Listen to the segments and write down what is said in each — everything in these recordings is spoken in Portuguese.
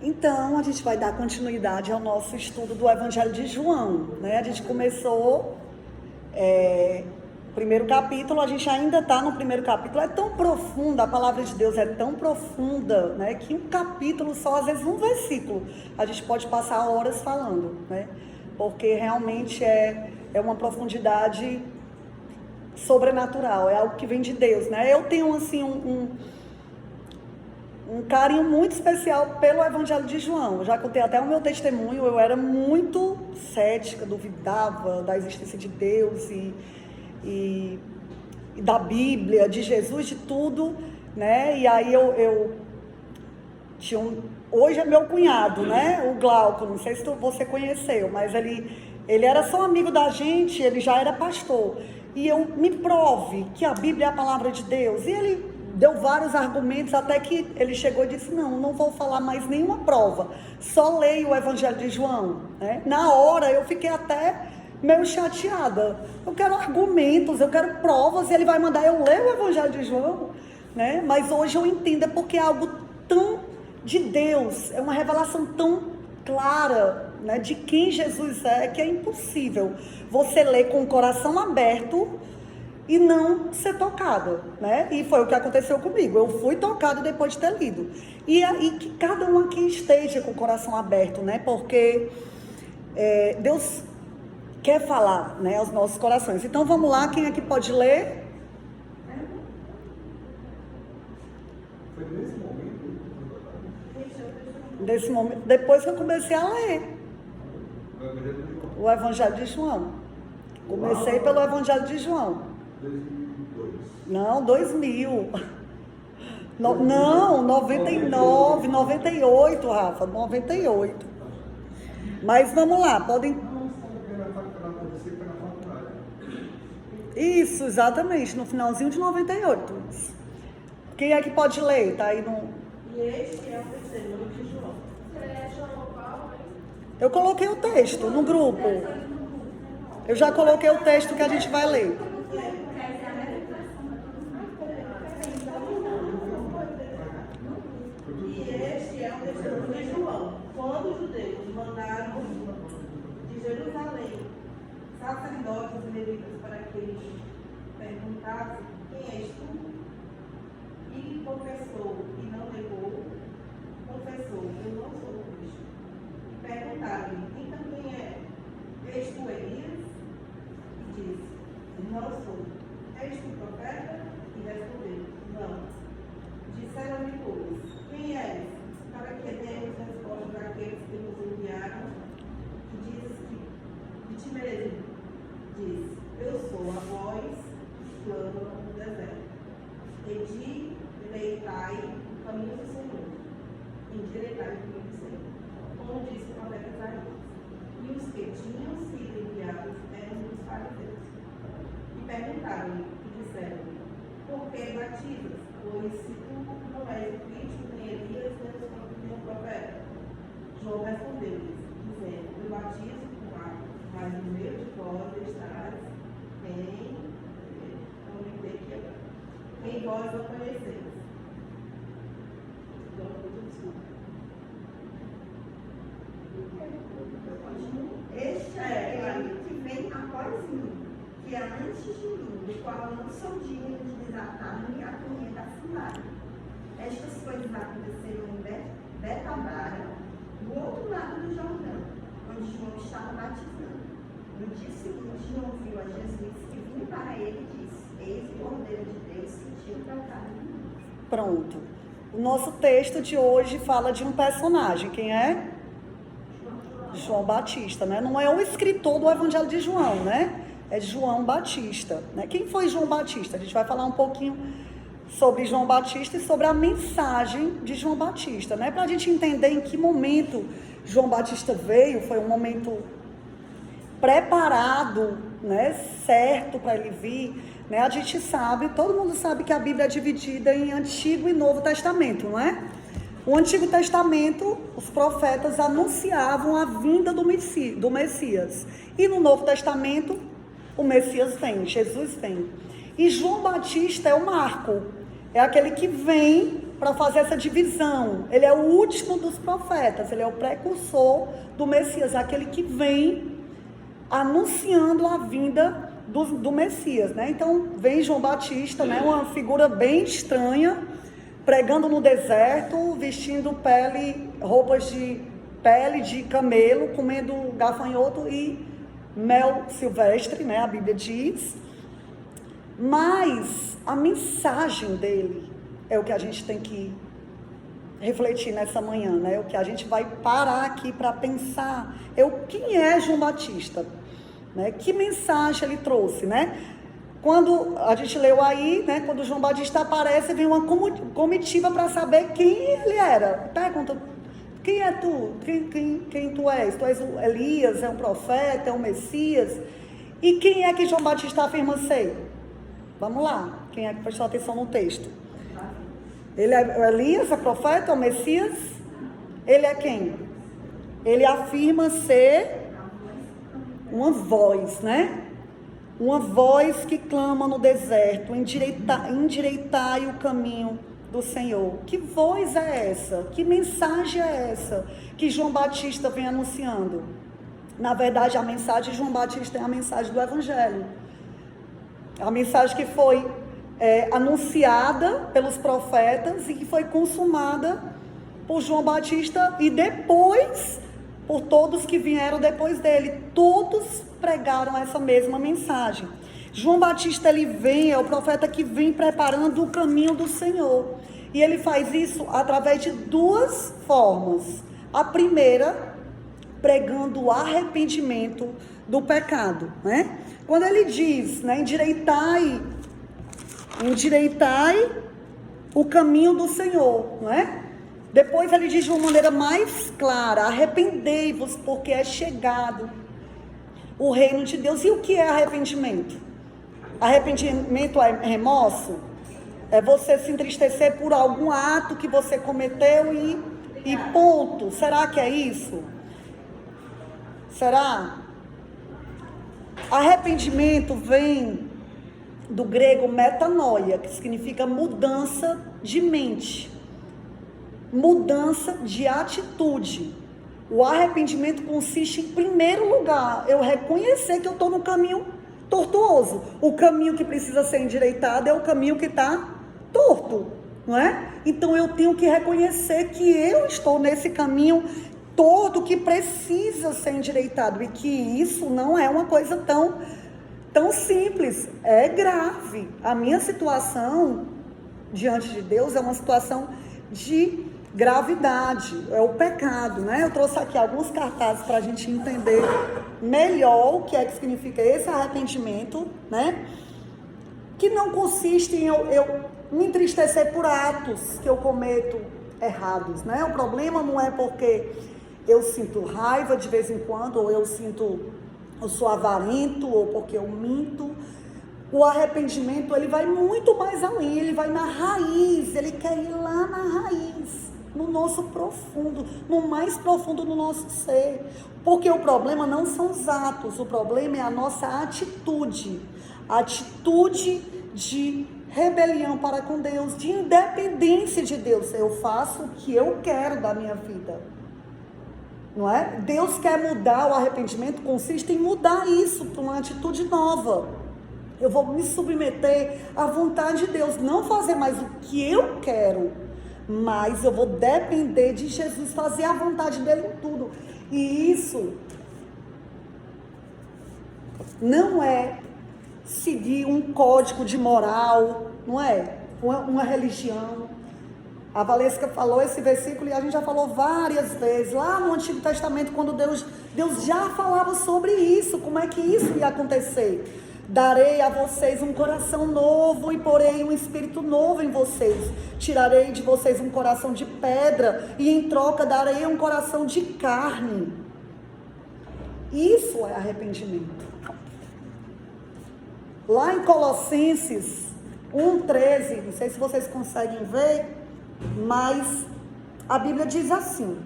Então, a gente vai dar continuidade ao nosso estudo do Evangelho de João, né? A gente começou o primeiro capítulo, a gente ainda está no primeiro capítulo. É tão profunda, a palavra de Deus é tão profunda, né? Que um capítulo só, às vezes um versículo, a gente pode passar horas falando, né? Porque realmente é uma profundidade sobrenatural, é algo que vem de Deus, né? Eu tenho, assim, um carinho muito especial pelo Evangelho de João. Eu já contei até o meu testemunho. Eu era muito cética, duvidava da existência de Deus e da Bíblia, de Jesus, de tudo, né? E aí eu tinha hoje é meu cunhado, né? O Glauco, não sei se você conheceu, mas ele era só amigo da gente, ele já era pastor. E eu, me prove que a Bíblia é a palavra de Deus. E ele deu vários argumentos, até que ele chegou e disse, não vou falar mais nenhuma prova, só leio o Evangelho de João, né? Na hora eu fiquei até meio chateada, eu quero argumentos, eu quero provas, e ele vai mandar eu ler o Evangelho de João, né? Mas hoje eu entendo, é porque é algo tão de Deus, é uma revelação tão clara, né, de quem Jesus é, que é impossível você ler com o coração aberto e não ser tocada, né? E foi o que aconteceu comigo. Eu fui tocada depois de ter lido. E que cada um aqui esteja com o coração aberto, né? Porque Deus quer falar, né, aos nossos corações. Então vamos lá, quem aqui pode ler? Foi nesse momento? Nesse momento, depois que eu comecei a ler o Evangelho de João. Comecei pelo Evangelho de João. 2002. Não, 2000. Não, 99, 98, Rafa, 98. Mas vamos lá, podem... Isso, exatamente, no finalzinho de 98. Quem é que pode ler? Tá aí no... E este é o testemunho de João. Eu coloquei o texto no grupo. Eu já coloquei o texto que a gente vai ler. E este é o testemunho de João. Quando os judeus mandaram de Jerusalém sacerdotes e levitas para que eles perguntassem, quem és tu? E confessou e não negou, confessou, eu não sou o Cristo. E perguntaram-lhe, então quem é? És tu Elias? E disse, não sou. És tu profeta? E respondeu, não. Disseram-lhe, pois, quem és? Para que demos resposta daqueles que nos enviaram? E disse diz, eu sou a voz que clama no deserto. Endireitai o caminho do Senhor. Endireitai o caminho do Senhor. Como disse o profeta Isaías. E os que tinham sido enviados eram os fariseus. E perguntaram-lhe e disseram-lhe, por que batizas? Pois se tu não és o Cristo, nem Elias, nem o profeta. João respondeu-lhes, dizendo, eu batizo com água, mas no meio de vós estás em vós não conheceis. Este é ele que vem após mim, que é antes de mim, do qual não sou digno de desatar-me a corrente da sandália. Estas coisas aconteceram em Betabara, do outro lado do Jordão, onde João estava batizando. No dia seguinte, João viu a Jesus que vinha para ele e disse, eis o Cordeiro de Deus que tira o pecado do mundo. Pronto. O nosso texto de hoje fala de um personagem. Quem é? João Batista, né? Não é o escritor do Evangelho de João, né? É João Batista, né? Quem foi João Batista? A gente vai falar um pouquinho sobre João Batista e sobre a mensagem de João Batista, né? Para a gente entender em que momento João Batista veio. Foi um momento preparado, né? Certo para ele vir, né? A gente sabe, todo mundo sabe que a Bíblia é dividida em Antigo e Novo Testamento, não é? O Antigo Testamento, os profetas anunciavam a vinda do Messias. E no Novo Testamento, o Messias vem, Jesus vem. E João Batista é o marco, é aquele que vem para fazer essa divisão. Ele é o último dos profetas, ele é o precursor do Messias, aquele que vem anunciando a vinda do Messias, né? Então vem João Batista, né? Uma figura bem estranha, pregando no deserto, vestindo roupas de pele de camelo, comendo gafanhoto e mel silvestre, né? A Bíblia diz. Mas a mensagem dele é o que a gente tem que refletir nessa manhã, né? O que a gente vai parar aqui para pensar quem é João Batista, né? Que mensagem ele trouxe, né? Quando a gente leu aí, né? Quando João Batista aparece, vem uma comitiva para saber quem ele era. Pergunta: quem é tu? Quem tu és? Tu és o Elias, é um profeta, é um Messias? E quem é que João Batista afirma ser? Vamos lá, quem é que prestou atenção no texto? Ele é o Elias, é profeta, é o Messias? Ele é quem? Ele afirma ser uma voz, né? Uma voz que clama no deserto: endireitai o caminho do Senhor. Que voz é essa? Que mensagem é essa que João Batista vem anunciando? Na verdade, a mensagem de João Batista é a mensagem do Evangelho. A mensagem que foi anunciada pelos profetas e que foi consumada por João Batista e depois por todos que vieram depois dele. Todos pregaram essa mesma mensagem. João Batista, ele vem, é o profeta que vem preparando o caminho do Senhor. E ele faz isso através de duas formas. A primeira, pregando o arrependimento do pecado, né? Quando ele diz, né, endireitai o caminho do Senhor, não é? Depois ele diz de uma maneira mais clara: arrependei-vos, porque é chegado o reino de Deus. E o que é arrependimento? Arrependimento é remorso? É você se entristecer por algum ato que você cometeu e ponto. Será que é isso? Será? Arrependimento vem do grego metanoia, que significa mudança de mente, mudança de atitude. O arrependimento consiste, em primeiro lugar, eu reconhecer que eu estou no caminho tortuoso. O caminho que precisa ser endireitado é o caminho que está torto, não é? Então eu tenho que reconhecer que eu estou nesse caminho torto que precisa ser endireitado e que isso não é uma coisa tão simples, é grave. A minha situação diante de Deus é uma situação de gravidade, é o pecado, né? Eu trouxe aqui alguns cartazes para a gente entender melhor o que é que significa esse arrependimento, né? Que não consiste em eu me entristecer por atos que eu cometo errados, né? O problema não é porque eu sinto raiva de vez em quando, ou eu sou avarento, ou porque eu minto. O arrependimento, ele vai muito mais além, ele vai na raiz, ele quer ir lá na raiz, no nosso profundo, no mais profundo do nosso ser. Porque o problema não são os atos, o problema é a nossa atitude de rebelião para com Deus, de independência de Deus. Eu faço o que eu quero da minha vida, não é? Deus quer mudar. O arrependimento consiste em mudar isso para uma atitude nova. Eu vou me submeter à vontade de Deus, não fazer mais o que eu quero, mas eu vou depender de Jesus, fazer a vontade dele em tudo. E isso não é seguir um código de moral, não é? Uma religião. A Valesca falou esse versículo e a gente já falou várias vezes, lá no Antigo Testamento, quando Deus já falava sobre isso, como é que isso ia acontecer. Darei a vocês um coração novo e porei um espírito novo em vocês. Tirarei de vocês um coração de pedra e em troca darei um coração de carne. Isso é arrependimento. Lá em Colossenses 1,13, não sei se vocês conseguem ver, mas a Bíblia diz assim: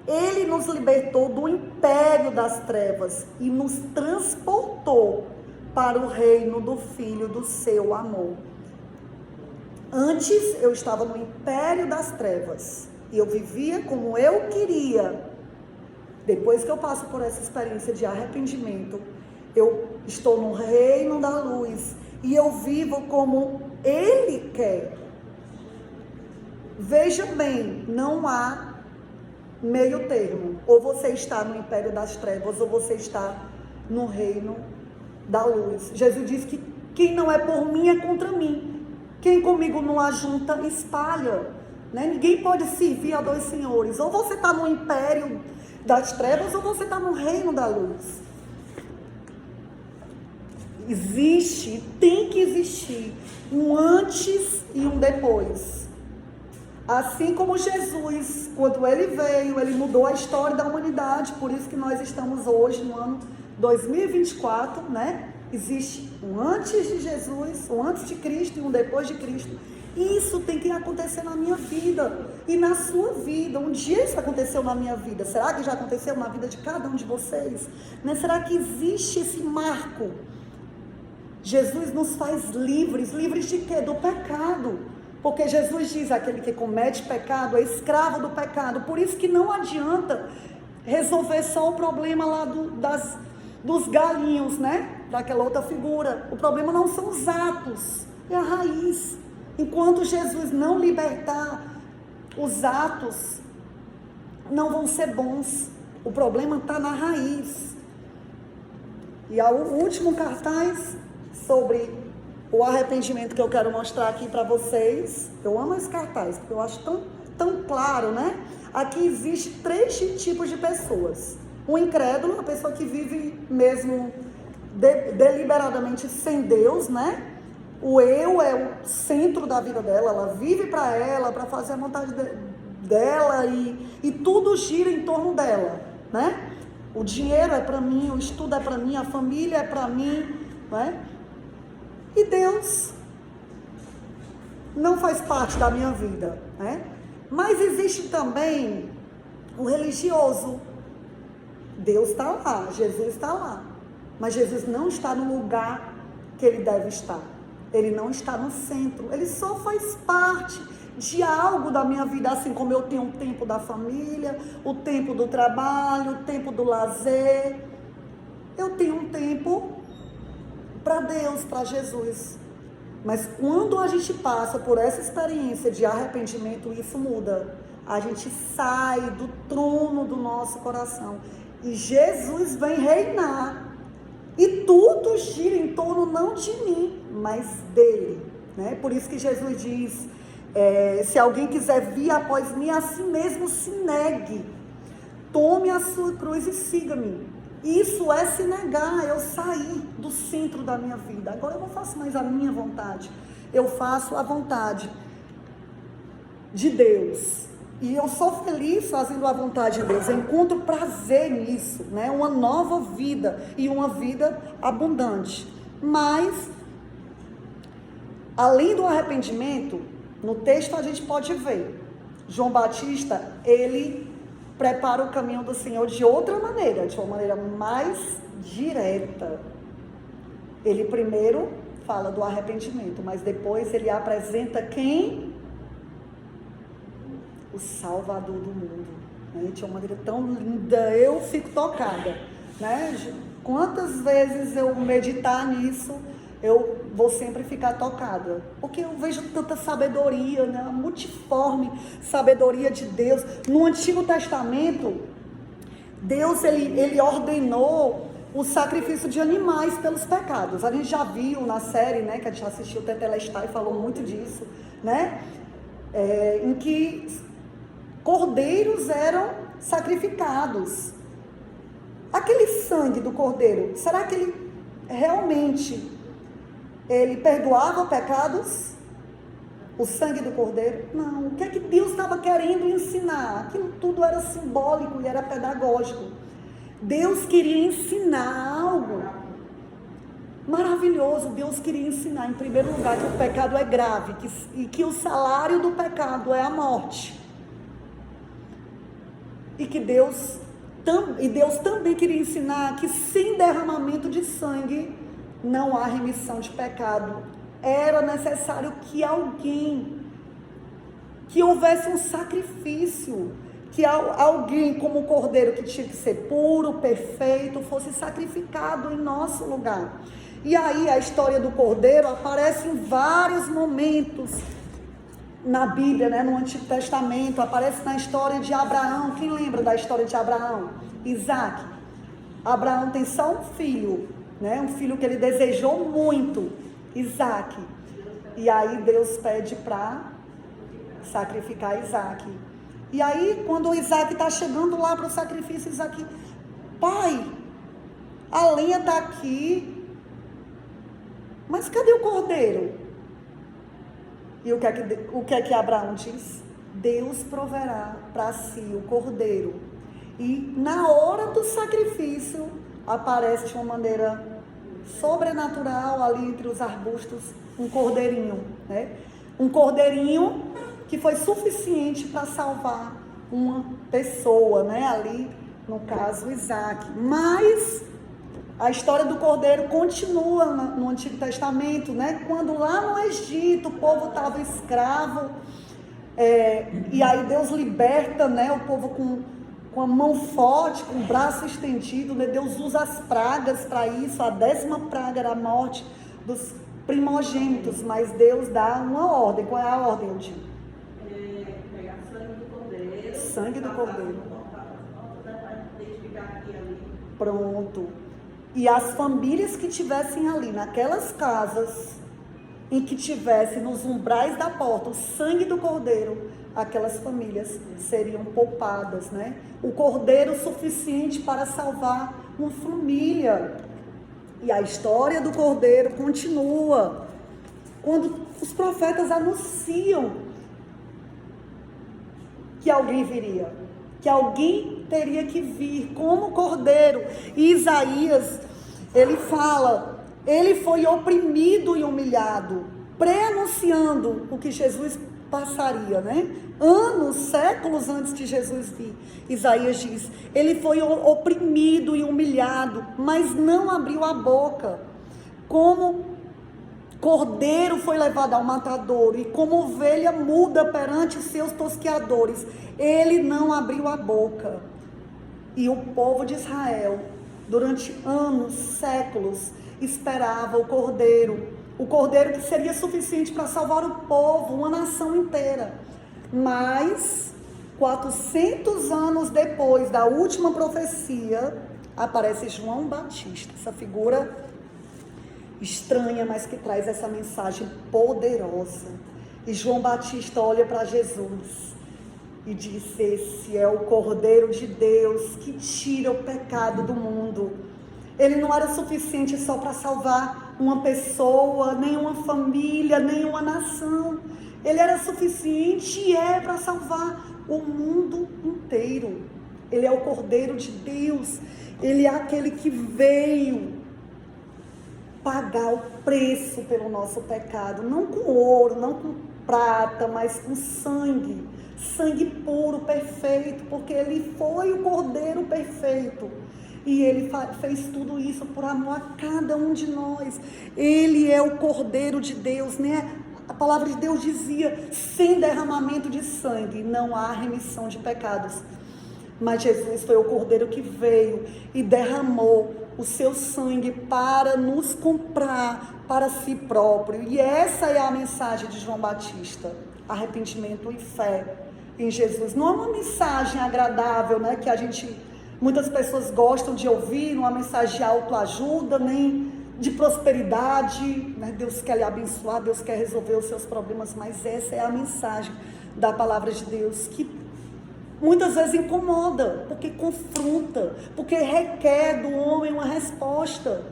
Ele nos libertou do império das trevas e nos transportou para o reino do Filho do seu amor. Antes eu estava no império das trevas e eu vivia como eu queria. Depois que eu passo por essa experiência de arrependimento, eu estou no reino da luz e eu vivo como Ele quer. Veja bem, não há meio termo. Ou você está no império das trevas ou você está no reino da luz. Jesus diz que quem não é por mim é contra mim. Quem comigo não ajunta, espalha. Né? Ninguém pode servir a dois senhores. Ou você está no império das trevas ou você está no reino da luz. Existe, tem que existir um antes e um depois. Assim como Jesus, quando ele veio, ele mudou a história da humanidade. Por isso que nós estamos hoje no ano 2024, né? Existe um antes de Jesus, um antes de Cristo e um depois de Cristo. Isso tem que acontecer na minha vida e na sua vida. Um dia isso aconteceu na minha vida. Será que já aconteceu na vida de cada um de vocês? Né? Será que existe esse marco? Jesus nos faz livres. Livres de quê? Do pecado. Porque Jesus diz, aquele que comete pecado é escravo do pecado. Por isso que não adianta resolver só o problema lá dos galinhos, né? Daquela outra figura. O problema não são os atos, é a raiz. Enquanto Jesus não libertar, os atos não vão ser bons. O problema está na raiz. E o último cartaz sobre o arrependimento que eu quero mostrar aqui para vocês. Eu amo esse cartaz, porque eu acho tão claro, né? Aqui existe 3 tipos de pessoas. O incrédulo, a pessoa que vive mesmo deliberadamente sem Deus, né? O eu é o centro da vida dela, ela vive para fazer a vontade dela e tudo gira em torno dela, né? O dinheiro é para mim, o estudo é para mim, a família é para mim, né? E Deus não faz parte da minha vida, né? Mas existe também o religioso. Deus está lá, Jesus está lá, mas Jesus não está no lugar que ele deve estar. Ele não está no centro, ele só faz parte de algo da minha vida, assim como eu tenho o tempo da família, o tempo do trabalho, o tempo do lazer. Eu tenho um tempo para Deus, para Jesus. Mas quando a gente passa por essa experiência de arrependimento, isso muda. A gente sai do trono do nosso coração e Jesus vem reinar. E tudo gira em torno não de mim, mas dele, né? Por isso que Jesus diz, se alguém quiser vir após mim, a si mesmo se negue. Tome a sua cruz e siga-me. Isso é se negar, eu sair do centro da minha vida. Agora eu não faço mais a minha vontade, eu faço a vontade de Deus. E eu sou feliz fazendo a vontade de Deus, eu encontro prazer nisso, né? Uma nova vida e uma vida abundante. Mas, além do arrependimento, no texto a gente pode ver, João Batista, ele prepara o caminho do Senhor de outra maneira, de uma maneira mais direta. Ele primeiro fala do arrependimento, mas depois ele apresenta quem? O Salvador do mundo, né? De uma maneira tão linda, eu fico tocada, né? Quantas vezes eu meditar nisso, eu vou sempre ficar tocada, porque eu vejo tanta sabedoria, né? A multiforme sabedoria de Deus. No Antigo Testamento, Deus ele ordenou o sacrifício de animais pelos pecados. A gente já viu na série, né, que a gente assistiu, Tetelestai falou muito disso, né? Em que cordeiros eram sacrificados. Aquele sangue do cordeiro, será que ele realmente perdoava pecados? O sangue do cordeiro? Não. O que é que Deus estava querendo ensinar? Aquilo tudo era simbólico e era pedagógico. Deus queria ensinar algo maravilhoso. Deus queria ensinar, em primeiro lugar, que o pecado é grave e que o salário do pecado é a morte. E que Deus também queria ensinar que sem derramamento de sangue não há remissão de pecado era necessário que houvesse um sacrifício, que alguém como o cordeiro que tinha que ser puro, perfeito, fosse sacrificado em nosso lugar. E aí a história do cordeiro aparece em vários momentos na Bíblia, né? No Antigo Testamento, aparece na história de Abraão. Quem lembra da história de Abraão? Isaac. Abraão tem só um filho, né? Um filho que ele desejou muito, Isaac. E aí Deus pede para sacrificar Isaac. E aí, quando o Isaac está chegando lá para o sacrifício, Isaac, pai, a lenha está aqui, mas cadê o cordeiro? E o que é que Abraão diz? Deus proverá para si o cordeiro. E na hora do sacrifício, aparece de uma maneira sobrenatural ali entre os arbustos, um cordeirinho, né? Um cordeirinho que foi suficiente para salvar uma pessoa, né? Ali, no caso, Isaac. Mas a história do cordeiro continua no Antigo Testamento, né? Quando lá no Egito o povo estava escravo, e aí Deus liberta, né, o povo com a mão forte, com o braço estendido, né? Deus usa as pragas para isso. A 10ª praga era a morte dos primogênitos, mas Deus dá uma ordem. Qual é a ordem, Odinho? Pegar sangue do cordeiro. Sangue do cordeiro. Identificar aqui e ali. Pronto. E as famílias que tivessem ali, naquelas casas, em que tivesse nos umbrais da porta o sangue do cordeiro, aquelas famílias seriam poupadas, né? O cordeiro suficiente para salvar uma família. E a história do cordeiro continua. Quando os profetas anunciam que alguém viria, que alguém teria que vir como cordeiro. E Isaías, ele fala, ele foi oprimido e humilhado, pré-anunciando o que Jesus passaria, né? Anos, séculos antes de Jesus vir. Isaías diz, ele foi oprimido e humilhado, mas não abriu a boca. Como cordeiro foi levado ao matadouro, e como ovelha muda perante seus tosqueadores, ele não abriu a boca. E o povo de Israel, durante anos, séculos, esperava o cordeiro que seria suficiente para salvar o povo, uma nação inteira. Mas 400 anos depois da última profecia, aparece João Batista, essa figura estranha, mas que traz essa mensagem poderosa. E João Batista olha para Jesus e diz, esse é o Cordeiro de Deus que tira o pecado do mundo. Ele não era suficiente só para salvar uma pessoa, nem uma família, nem uma nação. Ele era suficiente e é para salvar o mundo inteiro. Ele é o Cordeiro de Deus. Ele é aquele que veio pagar o preço pelo nosso pecado. Não com ouro, não com prata, mas com sangue. Sangue puro, perfeito, porque ele foi o Cordeiro perfeito. E ele fez tudo isso por amor a cada um de nós. Ele é o Cordeiro de Deus, né? A palavra de Deus dizia, sem derramamento de sangue não há remissão de pecados. Mas Jesus foi o Cordeiro que veio e derramou o seu sangue para nos comprar para si próprio. E essa é a mensagem de João Batista. Arrependimento e fé em Jesus. Não é uma mensagem agradável, né? Que muitas pessoas gostam de ouvir, não é uma mensagem de autoajuda, nem de prosperidade, né? Deus quer lhe abençoar, Deus quer resolver os seus problemas, mas essa é a mensagem da palavra de Deus, que muitas vezes incomoda, porque confronta, porque requer do homem uma resposta,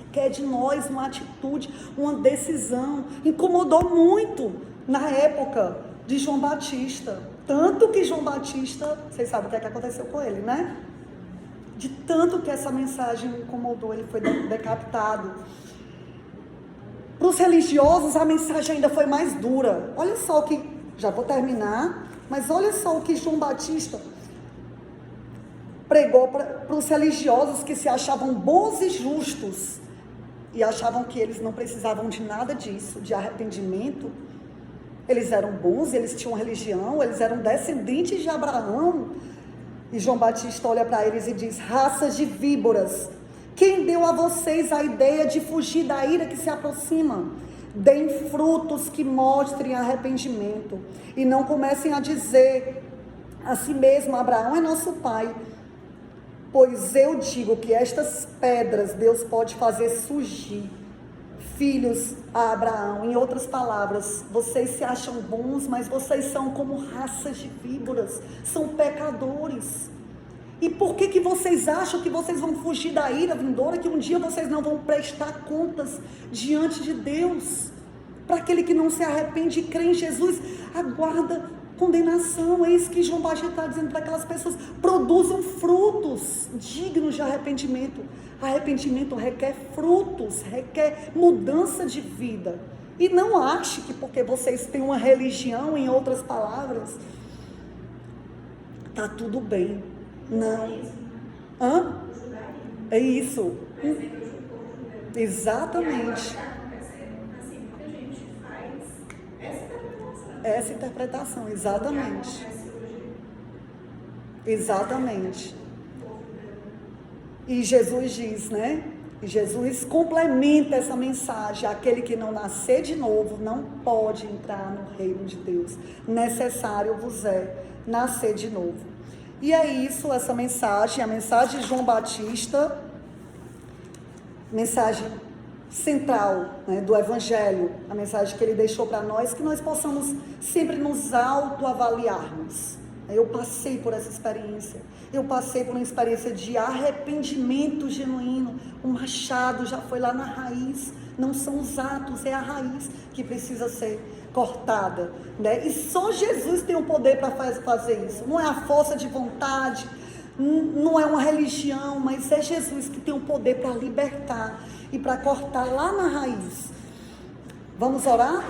requer de nós uma atitude, uma decisão. Incomodou muito na época de João Batista, tanto que João Batista, vocês sabem o que é que aconteceu com ele, né? De tanto que essa mensagem incomodou, ele foi decapitado. Para os religiosos, a mensagem ainda foi mais dura. Olha só o que, já vou terminar, mas olha só o que João Batista pregou para os religiosos que se achavam bons e justos. e achavam que eles não precisavam de nada disso, de arrependimento. Eles eram bons, eles tinham religião, eles eram descendentes de Abraão. E João Batista olha para eles e diz: raças de víboras, quem deu a vocês a ideia de fugir da ira que se aproxima? Deem frutos que mostrem arrependimento, e não comecem a dizer a si mesmo: Abraão é nosso pai. Pois eu digo que estas pedras Deus pode fazer surgir filhos a Abraão. Em outras palavras, vocês se acham bons, mas vocês são como raças de víboras, são pecadores. E por que vocês acham que vocês vão fugir da ira vindoura, que um dia vocês não vão prestar contas diante de Deus? Para aquele que não se arrepende e crê em Jesus, aguarda condenação. É isso que João Batista está dizendo para aquelas pessoas: produzam frutos dignos de arrependimento. Arrependimento requer frutos, requer mudança de vida. E não ache que porque vocês têm uma religião, em outras palavras, está tudo bem. Não. Hã? É isso. Exatamente. Essa interpretação, exatamente. Exatamente. E Jesus diz, né? E Jesus complementa essa mensagem: aquele que não nascer de novo não pode entrar no reino de Deus. Necessário vos é nascer de novo. E é isso, essa mensagem, a mensagem de João Batista, mensagem central, né, do Evangelho, a mensagem que ele deixou para nós, que nós possamos sempre nos autoavaliarmos. Eu passei por essa experiência, eu passei por uma experiência de arrependimento genuíno. O machado já foi lá na raiz, não são os atos, é a raiz que precisa ser cortada, né? E só Jesus tem o poder para fazer isso, não é a força de vontade, não é uma religião, mas é Jesus que tem o poder para libertar e para cortar lá na raiz. Vamos orar?